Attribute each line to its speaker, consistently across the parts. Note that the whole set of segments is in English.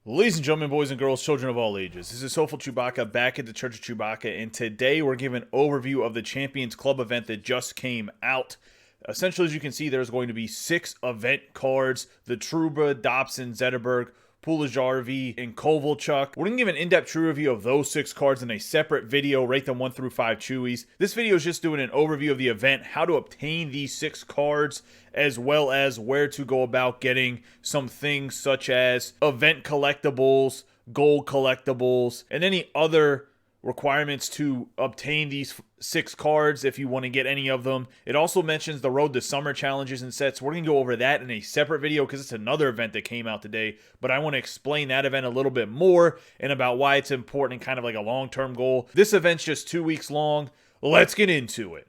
Speaker 1: Ladies and gentlemen, boys and girls, children of all ages, this is Soulful Chewbacca back at the Church of Chewbacca, and today we're giving an overview of the Champions Club event that just came out. Essentially, as you can see, there's going to be 6 event cards: the Trouba, Dobson, Zetterberg, Pulijarvi, and Kovalchuk. We're going to give an in-depth true review of those 6 cards in a separate video, rate them 1 through 5 Chewies. This video is just doing an overview of the event, how to obtain these 6 cards, as well as where to go about getting some things such as event collectibles, gold collectibles, and any other requirements to obtain these 6 cards if you want to get any of them. It also mentions the Road to Summer challenges and sets. We're going to go over that in a separate video because it's another event that came out today, but I want to explain that event a little bit more and about why it's important and kind of like a long-term goal. This event's just 2 weeks long. Let's get into it.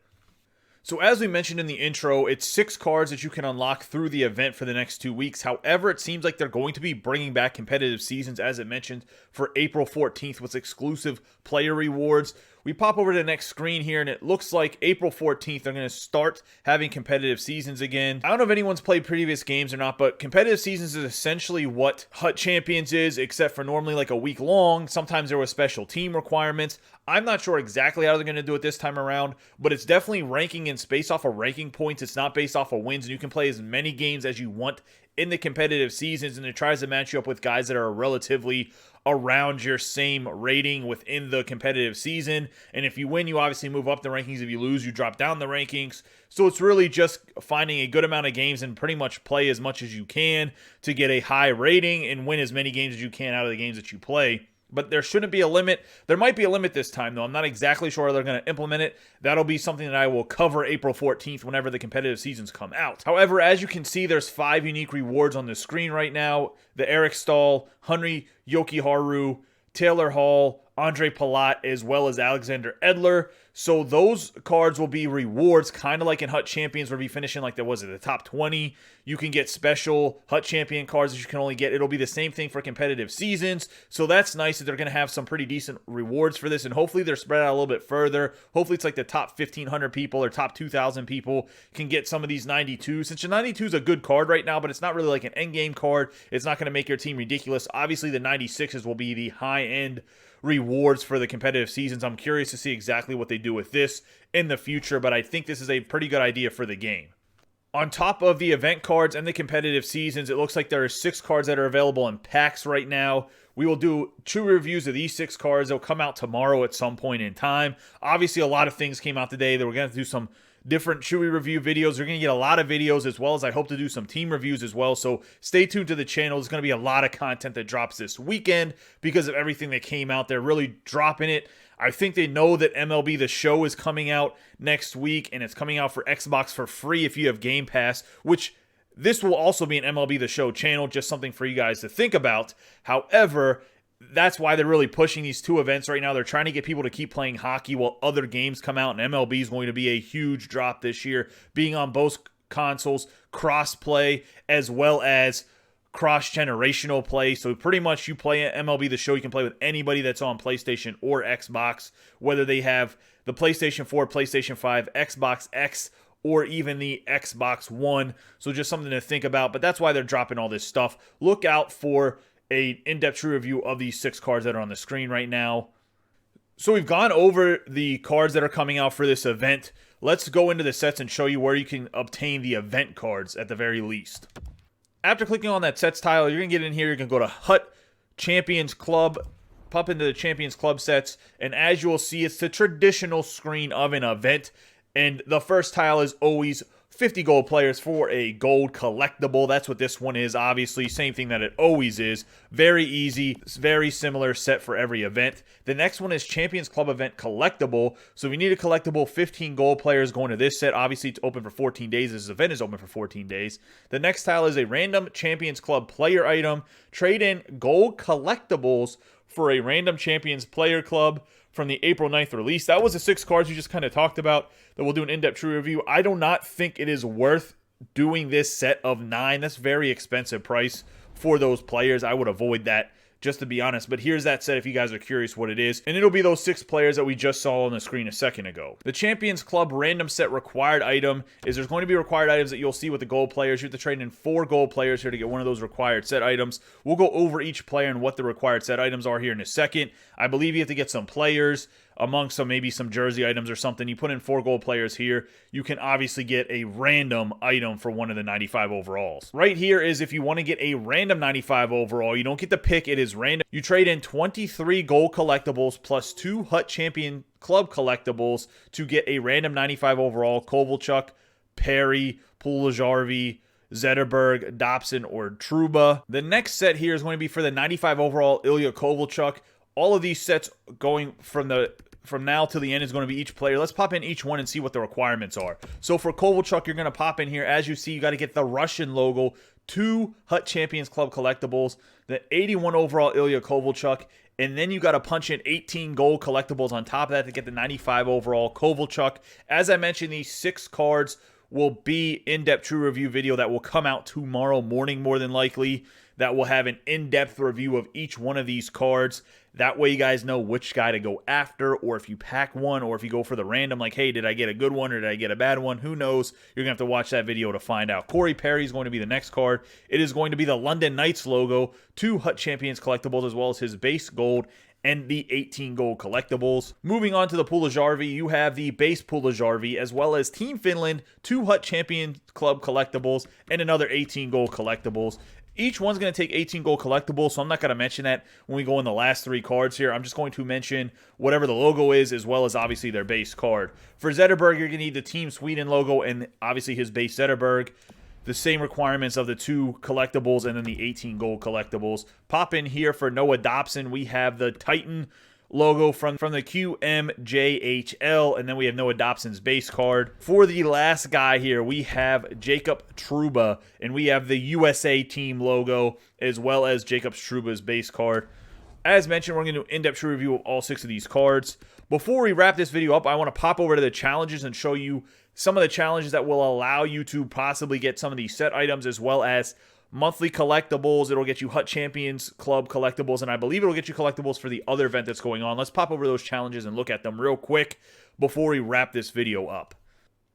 Speaker 1: So as we mentioned in the intro, it's 6 cards that you can unlock through the event for the next 2 weeks. However, it seems like they're going to be bringing back competitive seasons, as it mentioned, for April 14th with exclusive player rewards. We pop over to the next screen here, and it looks like April 14th, they're going to start having competitive seasons again. I don't know if anyone's played previous games or not, but competitive seasons is essentially what Hut Champions is, except for normally like a week long. Sometimes there were special team requirements. I'm not sure exactly how they're going to do it this time around, but it's definitely ranking and based off of ranking points. It's not based off of wins, and you can play as many games as you want in the competitive seasons, and it tries to match you up with guys that are relatively around your same rating within the competitive season. And if you win, you obviously move up the rankings. If you lose, you drop down the rankings. So it's really just finding a good amount of games and pretty much play as much as you can to get a high rating and win as many games as you can out of the games that you play. But there shouldn't be a limit. There might be a limit this time, though. I'm not exactly sure how they're going to implement it. That'll be something that I will cover April 14th whenever the competitive seasons come out. However, as you can see, there's 5 unique rewards on the screen right now. The Eric Stahl, Henry Yokiharu, Taylor Hall, Andre Palat, as well as Alexander Edler. So those cards will be rewards, kind of like in Hut Champions, where we finish in like the top 20. You can get special Hut Champion cards that you can only get. It'll be the same thing for competitive seasons. So that's nice that they're going to have some pretty decent rewards for this, and hopefully they're spread out a little bit further. Hopefully it's like the top 1,500 people or top 2,000 people can get some of these 92s. Since the 92 is a good card right now, but it's not really like an endgame card. It's not going to make your team ridiculous. Obviously the 96s will be the high-end rewards for the competitive seasons. I'm curious to see exactly what they do with this in the future, but I think this is a pretty good idea for the game. On top of the event cards and the competitive seasons, it looks like there are 6 cards that are available in packs right now. We will do 2 reviews of these 6 cards. They'll come out tomorrow at some point in time. Obviously, a lot of things came out today that we're going to do some different Chewy review videos. We're going to get a lot of videos, as well as I hope to do some team reviews as well. So stay tuned to the channel. There's going to be a lot of content that drops this weekend because of everything that came out. They're really dropping it. I think they know that MLB The Show is coming out next week, and it's coming out for Xbox for free if you have Game Pass, which this will also be an MLB The Show channel, just something for you guys to think about. However, that's why they're really pushing these 2 events right now. They're trying to get people to keep playing hockey while other games come out, and MLB is going to be a huge drop this year, being on both consoles, cross-play, as well as cross-generational play. So pretty much you play MLB The Show, you can play with anybody that's on PlayStation or Xbox, whether they have the PlayStation 4, PlayStation 5, Xbox X, or even the Xbox One. So just something to think about, but that's why they're dropping all this stuff. Look out for an in-depth true review of these 6 cards that are on the screen right now. So we've gone over the cards that are coming out for this event. Let's go into the sets and show you where you can obtain the event cards at the very least. After clicking on that sets tile, you're going to get in here. You're going to go to Hut Champions Club, pop into the Champions Club sets, and as you will see, it's the traditional screen of an event. And the first tile is always 50 gold players for a gold collectible. That's what this one is, obviously. Same thing that it always is. Very easy, very similar set for every event. The next one is Champions Club Event Collectible. So if you need a collectible, 15 gold players going to this set. Obviously, it's open for 14 days. This event is open for 14 days. The next tile is a random Champions Club player item. Trade in gold collectibles for a random Champions Player Club from the April 9th release. That was the 6 cards we just kind of talked about that we'll do an in-depth true review. I do not think it is worth doing this set of 9. That's very expensive price for those players. I would avoid that just to be honest. But here's that set if you guys are curious what it is. And it'll be those 6 players that we just saw on the screen a second ago. The Champions Club random set required item is there's going to be required items that you'll see with the gold players. You have to trade in 4 gold players here to get one of those required set items. We'll go over each player and what the required set items are here in a second. I believe you have to get some players among maybe some jersey items or something. You put in 4 gold players here. You can obviously get a random item for one of the 95 overalls. Right here is if you want to get a random 95 overall, you don't get to pick, it is random. You trade in 23 gold collectibles plus 2 Hut Champion Club collectibles to get a random 95 overall Kovalchuk, Perry, Puljujarvi, Zetterberg, Dobson, or Trouba. The next set here is going to be for the 95 overall Ilya Kovalchuk. All of these sets going from now to the end is going to be each player. Let's pop in each one and see what the requirements are. So for Kovalchuk, you're going to pop in here. As you see, you got to get the Russian logo, 2 Hut Champions Club collectibles, the 81 overall Ilya Kovalchuk, and then you got to punch in 18 gold collectibles on top of that to get the 95 overall Kovalchuk. As I mentioned, these 6 cards will be in-depth true review video that will come out tomorrow morning, more than likely, that will have an in-depth review of each one of these cards. That way you guys know which guy to go after, or if you pack one, or if you go for the random, like, hey, did I get a good one or did I get a bad one? Who knows? You're going to have to watch that video to find out. Corey Perry is going to be the next card. It is going to be the London Knights logo, 2 Hut Champions collectibles, as well as his base gold and the 18 gold collectibles. Moving on to the Puljujarvi, you have the base Puljujarvi, as well as Team Finland, 2 Hut Champion Club collectibles, and another 18 gold collectibles. Each one's going to take 18 gold collectibles, so I'm not going to mention that when we go in the last 3 cards here. I'm just going to mention whatever the logo is, as well as obviously their base card. For Zetterberg, you're going to need the Team Sweden logo and obviously his base Zetterberg. The same requirements of the 2 collectibles and then the 18 gold collectibles. Pop in here for Noah Dobson. We have the Titan logo from the QMJHL, and then we have Noah Dobson's base card. For the last guy here, we have Jacob Trouba, and we have the USA team logo, as well as Jacob Trouba's base card. As mentioned, we're going to do an in-depth review of all 6 of these cards. Before we wrap this video up, I want to pop over to the challenges and show you some of the challenges that will allow you to possibly get some of these set items, as well as monthly collectibles. It'll get you Hut Champions Club collectibles, and I believe it'll get you collectibles for the other event that's going on. Let's pop over those challenges and look at them real quick before we wrap this video up.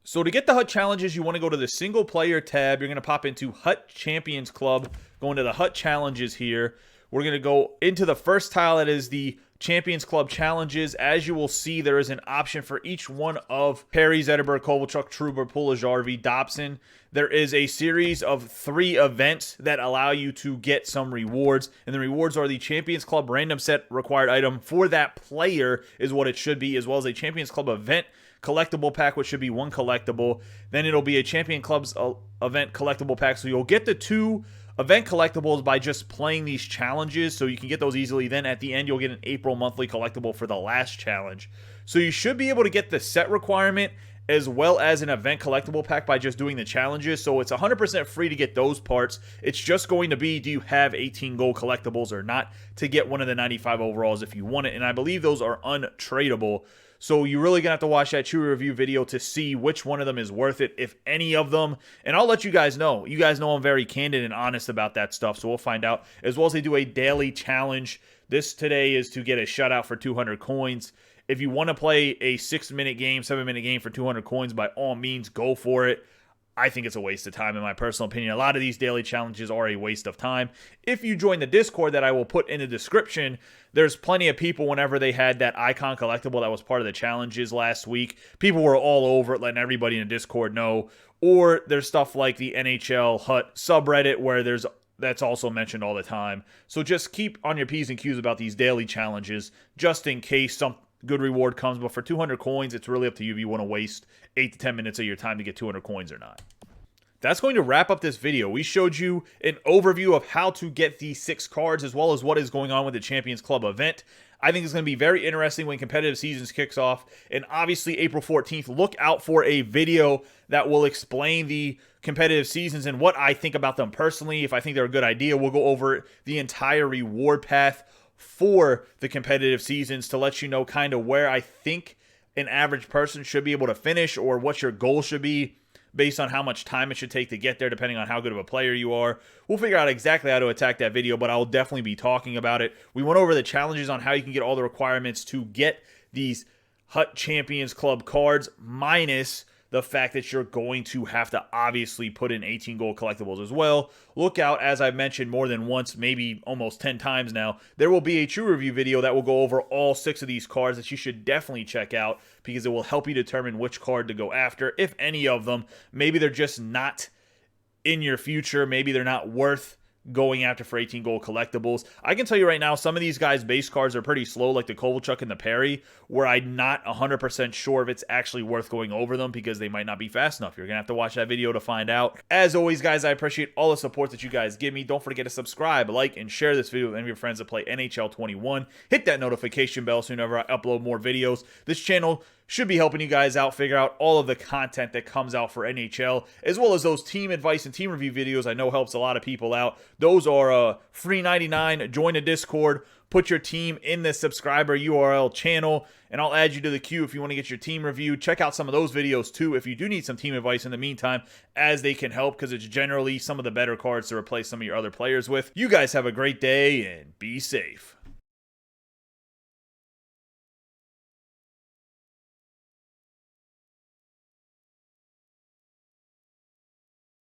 Speaker 1: So to get the Hut challenges, you want to go to the single player tab. You're going to pop into Hut Champions Club, go into the Hut challenges here. We're going to go into the first tile, that is the Champions Club challenges. As you will see, there is an option for each one of Perry, Zetterberg, Kovalchuk, Trouba, Puljujarvi, Dobson. There is a series of 3 events that allow you to get some rewards, and the rewards are the Champions Club random set required item for that player is what it should be, as well as a Champions Club event collectible pack, which should be 1 collectible. Then it'll be a Champion Club's event collectible pack, so you'll get the 2 event collectibles by just playing these challenges, so you can get those easily. Then at the end, you'll get an April monthly collectible for the last challenge. So you should be able to get the set requirement as well as an event collectible pack by just doing the challenges. So it's 100% free to get those parts. It's just going to be, do you have 18 gold collectibles or not, to get one of the 95 overalls if you want it. And I believe those are untradeable. So you're really going to have to watch that true review video to see which one of them is worth it, if any of them. And I'll let you guys know. You guys know I'm very candid and honest about that stuff, so we'll find out. As well as they do a daily challenge. This today is to get a shutout for 200 coins. If you want to play a 6-minute game, 7-minute game for 200 coins, by all means, go for it. I think it's a waste of time, in my personal opinion. A lot of these daily challenges are a waste of time. If you join the Discord that I will put in the description, there's plenty of people, whenever they had that icon collectible that was part of the challenges last week, people were all over it, letting everybody in the Discord know. Or there's stuff like the NHL Hut subreddit where that's also mentioned all the time. So just keep on your P's and Q's about these daily challenges, just in case some good reward comes. But for 200 coins, it's really up to you if you want to waste 8 to 10 minutes of your time to get 200 coins or not. That's going to wrap up this video. We showed you an overview of how to get these 6 cards, as well as what is going on with the Champions Club event. I think it's going to be very interesting when competitive seasons kicks off. And obviously, April 14th, look out for a video that will explain the competitive seasons and what I think about them personally. If I think they're a good idea, we'll go over the entire reward path for the competitive seasons to let you know kind of where I think an average person should be able to finish, or what your goal should be based on how much time it should take to get there, depending on how good of a player you are. We'll figure out exactly how to attack that video, but I'll definitely be talking about it. We went over the challenges on how you can get all the requirements to get these Hut Champions Club cards, minus the fact that you're going to have to obviously put in 18 gold collectibles as well. Look out, as I've mentioned more than once, maybe almost 10 times now, there will be a true review video that will go over all 6 of these cards that you should definitely check out, because it will help you determine which card to go after, if any of them. Maybe they're just not in your future. Maybe they're not worth going after for 18 gold collectibles. I can tell you right now, some of these guys' base cards are pretty slow, like the Kovalchuk and the Perry, where I'm not 100% sure if it's actually worth going over them, because they might not be fast enough. You're going to have to watch that video to find out. As always, guys, I appreciate all the support that you guys give me. Don't forget to subscribe, like, and share this video with any of your friends that play NHL 21. Hit that notification bell so whenever I upload more videos. This channel should be helping you guys out figure out all of the content that comes out for NHL, as well as those team advice and team review videos I know helps a lot of people out. Those are free 99. Join the Discord, put your team in the subscriber URL channel, and I'll add you to the queue if you want to get your team reviewed. Check out some of those videos too if you do need some team advice in the meantime, as they can help, because it's generally some of the better cards to replace some of your other players with. You guys have a great day and be safe.